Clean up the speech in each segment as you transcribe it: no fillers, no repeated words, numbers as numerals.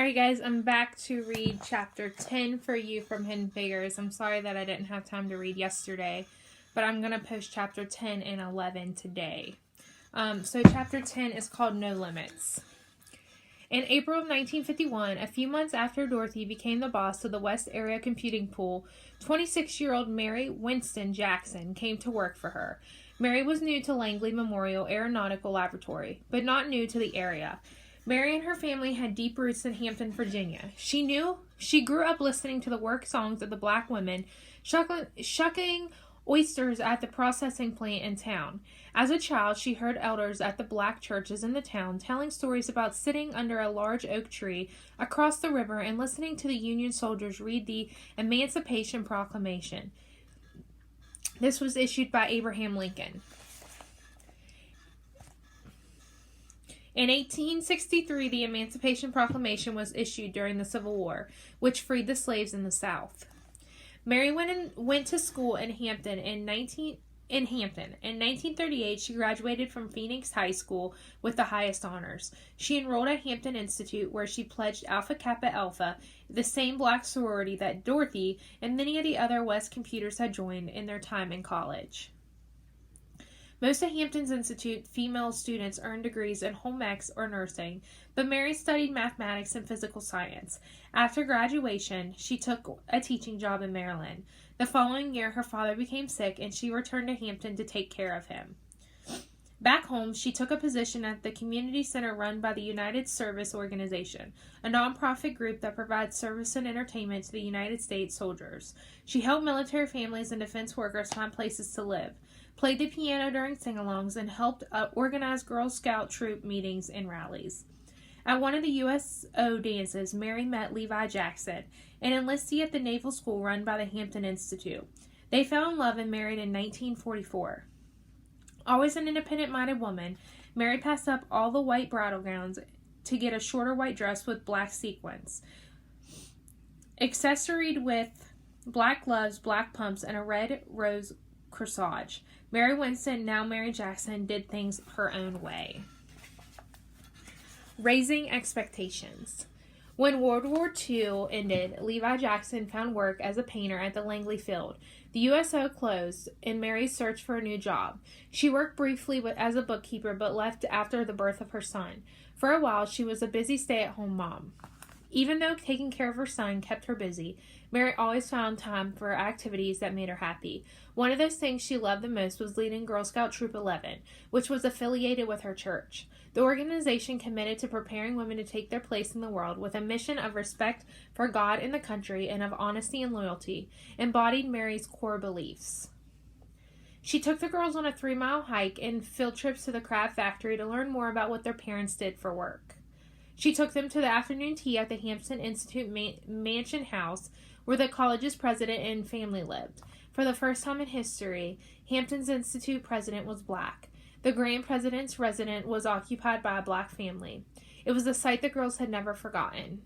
Alright guys, I'm back to read chapter 10 for you from Hidden Figures. I'm sorry that I didn't have time to read yesterday, but I'm going to post chapter 10 and 11 today. So chapter 10 is called No Limits. In April of 1951, a few months after Dorothy became the boss of the West Area Computing Pool, 26-year-old Mary Winston Jackson came to work for her. Mary was new to Langley Memorial Aeronautical Laboratory, but not new to the area. Mary and her family had deep roots in Hampton, Virginia. She grew up listening to the work songs of the black women shucking oysters at the processing plant in town. As a child, she heard elders at the black churches in the town telling stories about sitting under a large oak tree across the river and listening to the Union soldiers read the Emancipation Proclamation. This was issued by Abraham Lincoln. In 1863, the Emancipation Proclamation was issued during the Civil War, which freed the slaves in the South. Mary went to school in Hampton. In 1938, she graduated from Phoenix High School with the highest honors. She enrolled at Hampton Institute, where she pledged Alpha Kappa Alpha, the same black sorority that Dorothy and many of the other West computers had joined in their time in college. Most of Hampton's Institute female students earned degrees in home ec or nursing, but Mary studied mathematics and physical science. After graduation, she took a teaching job in Maryland. The following year, her father became sick, and she returned to Hampton to take care of him. Back home, she took a position at the community center run by the United Service Organization, a nonprofit group that provides service and entertainment to the United States soldiers. She helped military families and defense workers find places to live, played the piano during sing-alongs, and helped organize Girl Scout troop meetings and rallies. At one of the USO dances, Mary met Levi Jackson, an enlistee at the Naval School run by the Hampton Institute. They fell in love and married in 1944. Always an independent-minded woman, Mary passed up all the white bridal gowns to get a shorter white dress with black sequins, accessoried with black gloves, black pumps, and a red rose corsage. Mary Winston, now Mary Jackson, did things her own way. Raising expectations. When World War II ended, Levi Jackson found work as a painter at the Langley Field. The USO closed, and Mary searched for a new job. She worked briefly as a bookkeeper, but left after the birth of her son. For a while, she was a busy stay-at-home mom. Even though taking care of her son kept her busy, Mary always found time for activities that made her happy. One of those things she loved the most was leading Girl Scout Troop 11, which was affiliated with her church. The organization committed to preparing women to take their place in the world with a mission of respect for God and the country and of honesty and loyalty, embodied Mary's core beliefs. She took the girls on a 3-mile hike and field trips to the craft factory to learn more about what their parents did for work. She took them to the afternoon tea at the Hampton Institute Mansion House, where the college's president and family lived. For the first time in history, Hampton's Institute president was black. The grand president's residence was occupied by a black family. It was a sight the girls had never forgotten.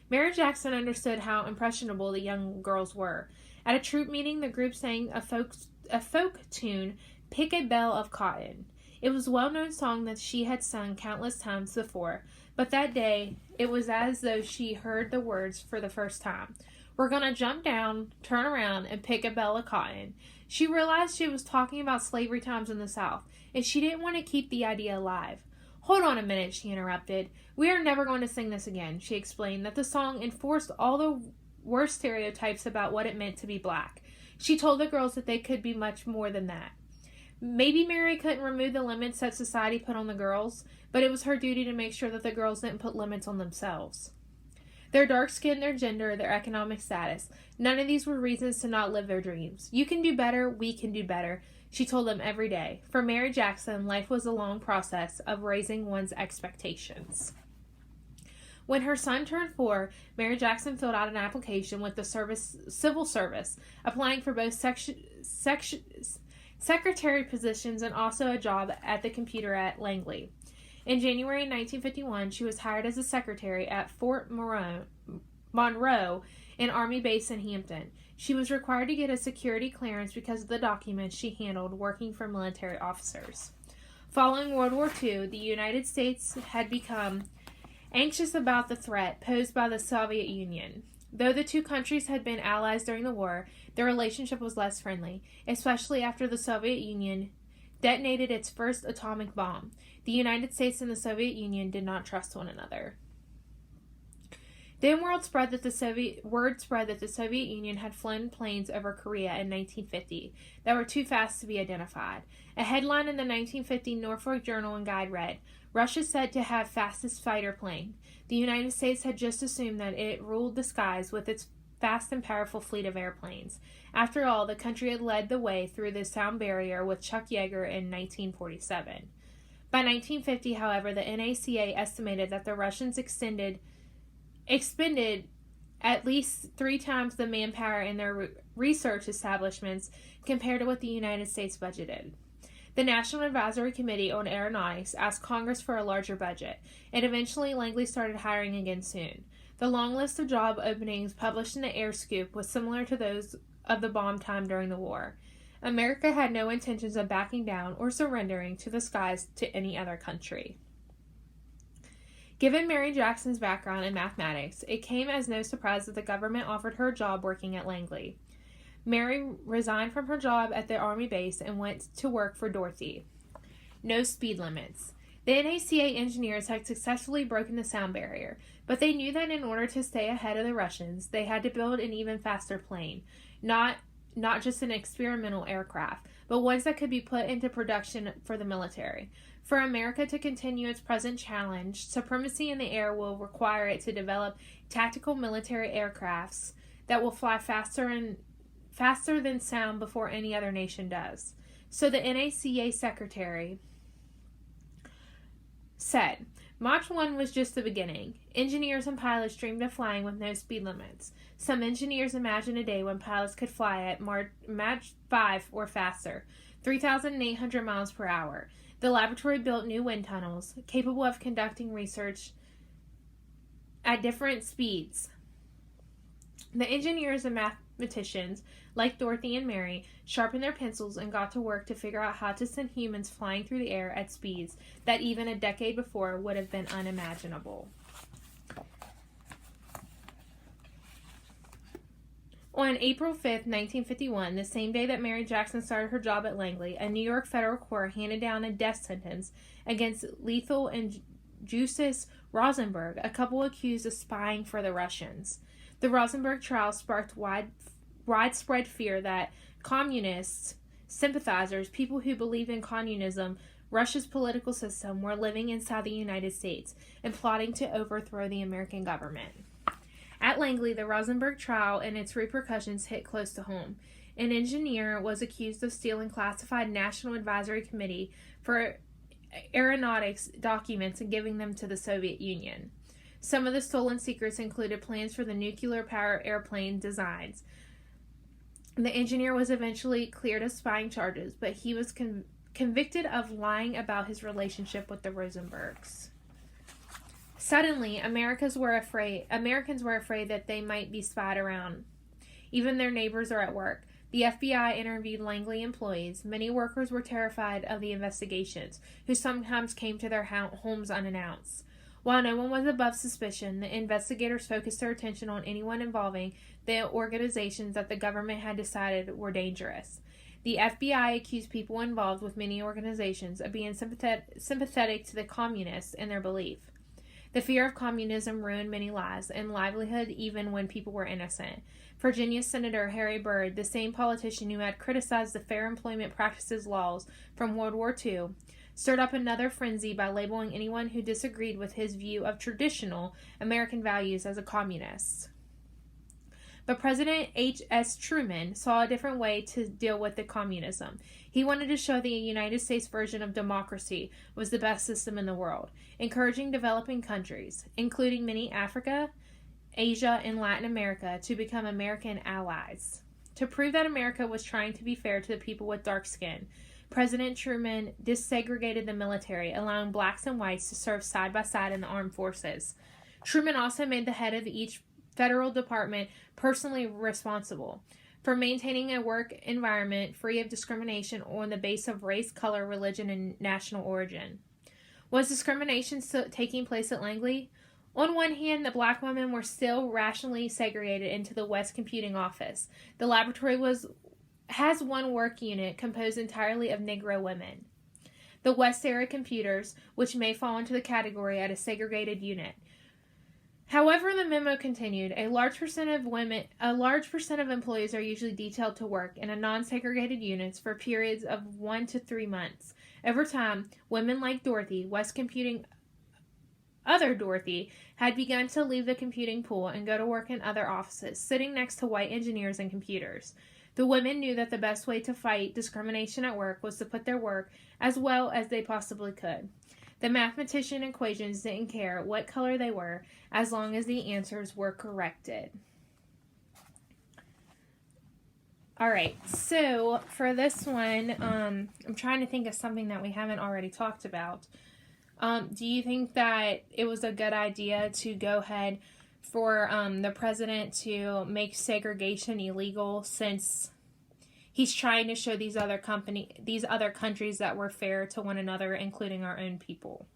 Mary Jackson understood how impressionable the young girls were. At a troop meeting, the group sang a folk tune, "Pick a Bell of Cotton." It was a well-known song that she had sung countless times before, but that day, it was as though she heard the words for the first time. "We're gonna jump down, turn around, and pick a bell of cotton." She realized she was talking about slavery times in the South, and she didn't want to keep the idea alive. "Hold on a minute," she interrupted. "We are never going to sing this again." She explained that the song enforced all the worst stereotypes about what it meant to be black. She told the girls that they could be much more than that. Maybe Mary couldn't remove the limits that society put on the girls, but it was her duty to make sure that the girls didn't put limits on themselves. Their dark skin, their gender, their economic status, none of these were reasons to not live their dreams. "You can do better, we can do better," she told them every day. For Mary Jackson, life was a long process of raising one's expectations. When her son turned 4, Mary Jackson filled out an application with the civil service, applying for both secretary positions and also a job at the computer at Langley. In January 1951, she was hired as a secretary at Fort Monroe, an Army base in Hampton. She was required to get a security clearance because of the documents she handled working for military officers. Following World War II, the United States had become anxious about the threat posed by the Soviet Union. Though the two countries had been allies during the war, their relationship was less friendly, especially after the Soviet Union detonated its first atomic bomb. The United States and the Soviet Union did not trust one another. Then word spread that the Soviet Union had flown planes over Korea in 1950 that were too fast to be identified. A headline in the 1950 Norfolk Journal and Guide read, "Russia said to have fastest fighter plane." The United States had just assumed that it ruled the skies with its fast and powerful fleet of airplanes. After all, the country had led the way through the sound barrier with Chuck Yeager in 1947. By 1950, however, the NACA estimated that the Russians expended at least 3 times the manpower in their research establishments compared to what the United States budgeted. The National Advisory Committee on Aeronautics asked Congress for a larger budget, and eventually Langley started hiring again soon. The long list of job openings published in the Air Scoop was similar to those of the bomb time during the war. America had no intentions of backing down or surrendering to the skies to any other country. Given Mary Jackson's background in mathematics, it came as no surprise that the government offered her a job working at Langley. Mary resigned from her job at the Army base and went to work for Dorothy. No speed limits. The NACA engineers had successfully broken the sound barrier, but they knew that in order to stay ahead of the Russians, they had to build an even faster plane, not just an experimental aircraft, but ones that could be put into production for the military. For America to continue its present challenge, supremacy in the air will require it to develop tactical military aircrafts that will fly faster than sound before any other nation does. So the NACA secretary said, Mach 1 was just the beginning. Engineers and pilots dreamed of flying with no speed limits. Some engineers imagined a day when pilots could fly at Mach 5 or faster, 3,800 miles per hour. The laboratory built new wind tunnels, capable of conducting research at different speeds. The engineers and mathematicians, like Dorothy and Mary, sharpened their pencils and got to work to figure out how to send humans flying through the air at speeds that even a decade before would have been unimaginable. On April 5, 1951, the same day that Mary Jackson started her job at Langley, a New York federal court handed down a death sentence against Lethal and Justus Rosenberg, a couple accused of spying for the Russians. The Rosenberg trial sparked widespread fear that communists, sympathizers, people who believed in communism, Russia's political system, were living inside the United States and plotting to overthrow the American government. At Langley, the Rosenberg trial and its repercussions hit close to home. An engineer was accused of stealing classified National Advisory Committee for aeronautics documents and giving them to the Soviet Union. Some of the stolen secrets included plans for the nuclear power airplane designs. The engineer was eventually cleared of spying charges, but he was convicted of lying about his relationship with the Rosenbergs. Suddenly, Americans were afraid that they might be spied around. Even their neighbors are at work. The FBI interviewed Langley employees. Many workers were terrified of the investigations, who sometimes came to their homes unannounced. While no one was above suspicion, the investigators focused their attention on anyone involving the organizations that the government had decided were dangerous. The FBI accused people involved with many organizations of being sympathetic to the communists and their belief. The fear of communism ruined many lives and livelihood even when people were innocent. Virginia Senator Harry Byrd, the same politician who had criticized the Fair Employment Practices laws from World War II, stirred up another frenzy by labeling anyone who disagreed with his view of traditional American values as a communist. But President H.S. Truman saw a different way to deal with the communism. He wanted to show the United States version of democracy was the best system in the world, encouraging developing countries, including many Africa, Asia, and Latin America, to become American allies. To prove that America was trying to be fair to the people with dark skin, President Truman desegregated the military, allowing blacks and whites to serve side by side in the armed forces. Truman also made the head of each federal department personally responsible for maintaining a work environment free of discrimination on the basis of race, color, religion, and national origin. Was discrimination still taking place at Langley? On one hand, the black women were still rationally segregated into the West Computing Office. The laboratory has one work unit composed entirely of Negro women. The West Era computers, which may fall into the category at a segregated unit. However, the memo continued, a large percent of employees are usually detailed to work in a non-segregated units for periods of 1 to 3 months. Over time, women like Dorothy, West Computing other Dorothy, had begun to leave the computing pool and go to work in other offices, sitting next to white engineers and computers. The women knew that the best way to fight discrimination at work was to put their work as well as they possibly could. The mathematician equations didn't care what color they were, as long as the answers were corrected. Alright, so for this one, I'm trying to think of something that we haven't already talked about. Do you think that it was a good idea to go ahead for the president to make segregation illegal, since he's trying to show these other countries that we're fair to one another, including our own people?